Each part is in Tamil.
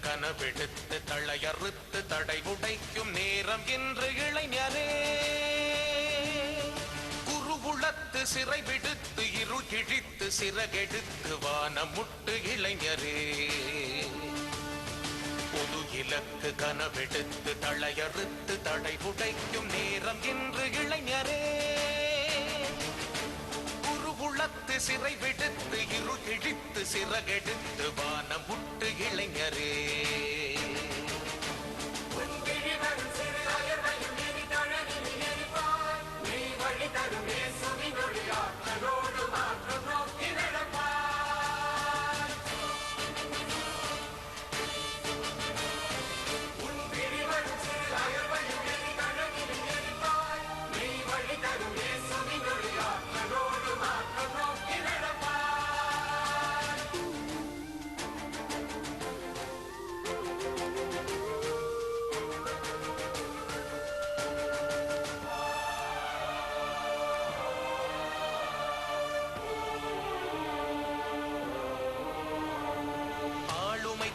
கனவெடுத்து தளையறுத்து தடை உடைக்கும் நேரம் என்று இளைஞரே குருகுலத்து சிறை விடுத்து இருள் கிழித்து சிறகெடுத்து வானம் முட்டு இளைஞரே பொது இலக்கு கனவெடுத்து தளையறுத்து தடை உடைக்கும் நேரம் என்று இளைஞரே குருகுலத்து சிறை விடுத்து இருள் கிழித்து சிறகெடுத்து வானம் முட்டு இளைஞரே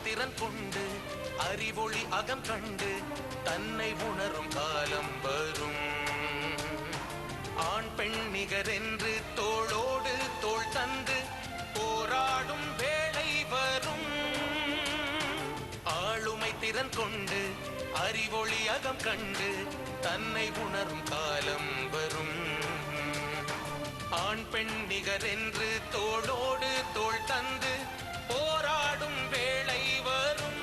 திறன் கொண்டு அறிவொளி அகம் கண்டு தன்னை உணரும் காலம் வரும் ஆண் பெண் நிகரென்று தோளோடு தோள் தந்து போராடும் வேளை வரும் ஆளுமை திறன் கொண்டு அறிவொளி அகம் கண்டு தன்னை உணரும் காலம் வரும் ஆண் பெண் நிகரென்று தோளோடு தோள் தந்து போராடும் வேளை வரும்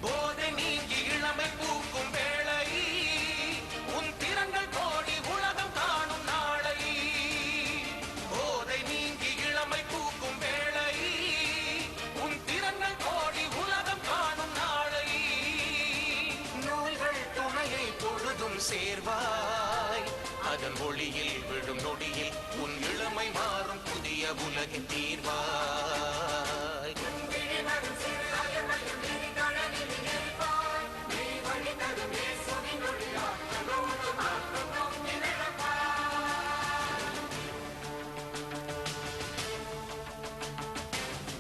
போதை நீங்கி இளமை பூக்கும் வேளை உன் திறங்கள் கோடி உலகம் காணும் நாளை போதை நீங்கி இளமை பூக்கும் வேளை உன் திறங்கள் கோடி உலகம் காணும் நாளை நூல்கள் துணையை பொழுதும் சேர்வாய் அதன் ஒளியில் விடும் நொடியில் உன் இளமை மாறும் புதிய உலகின் தீர்வாய்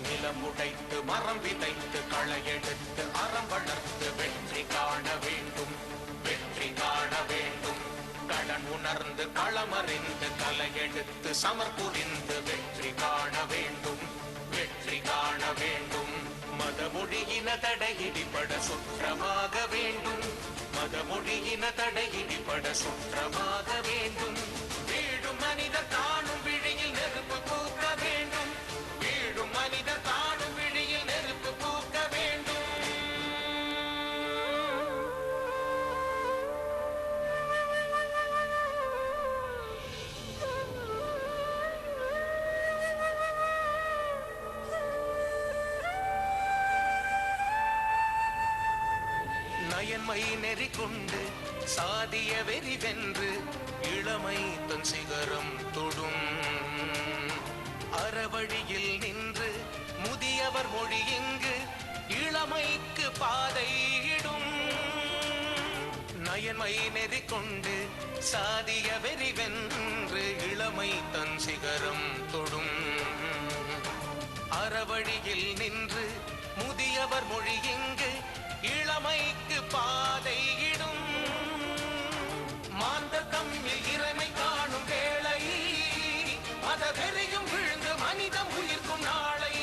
நிலம் உடைத்து மரம் விதைத்து களை எடுத்து அறம் வளர்த்து வெற்றி காண வேண்டும் வெற்றி காண வேண்டும் கடன் உணர்ந்து களமறிந்து கலை எடுத்து சமர் புரிந்து வெற்றி காண வேண்டும் வெற்றி காண வேண்டும் மதமொழியின தடையிடிபட சுற்றமாக வேண்டும் மதமொழியின தடையிடிபட சுற்றமாக வேண்டும் வீடும் மனிதர் காணும் விழியில் நெருப்பு பூக்க வேண்டும் வீடும் மனிதர் காணும் விழியில் நெருப்பு பூக்க வேண்டும் நயன்மை நெறி கொண்டு சாதிய வெறி வென்று இளமை தன் சிகரம் தொடும் அறவழியில் நின்று முதியவர் மொழி இங்கு இளமைக்கு பாதையிடும் நயன்மை நெறி கொண்டு சாதிய வெறி வென்று இளமை தன் சிகரம் தொடும் அறவழியில் நின்று முதியவர் மொழி இங்கு இளமைக்கு பாதையிடும் மாந்தர் தம்மில் இறைமை காணும் வேளை மத வெறியும் விழுந்து மனிதம் உயிர்க்கும் நாளை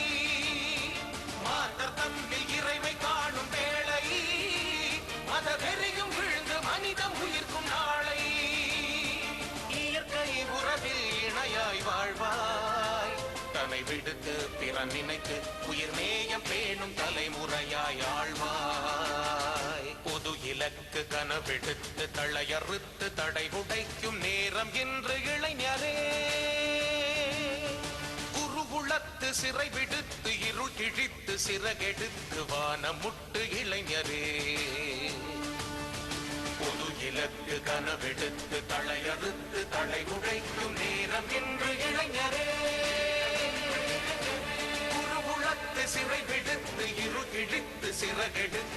மாந்தர் தம்மில் இறைமை காணும் வேளை மத வெறியும் விழுந்து மனிதம் உயிர்க்கும் நாளை இயற்கை உறவில் இணையாய் வாழ்வாய் தன்னை விடுத்து பிறன் நினைத்து உயிர் நேயம் பேணும் தலைமுறையாய் ஆழ்வாய் பொது இலக்கு கனவெடுத்து தளையறுத்து தடை உடைக்கும் நேரம் என்று இளைஞரே குருகுலத்து சிறை விடுத்து இருள் கிழித்து சிறகெடுத்து வானம் முட்டு இளைஞரே பொது இலக்கு கனவெடுத்து தளையறுத்து தடை உடைக்கும் நேரம் என்று இளைஞரே குருகுலத்து சிறை விடுத்து இருள் கிழித்து சிறகெடுத்து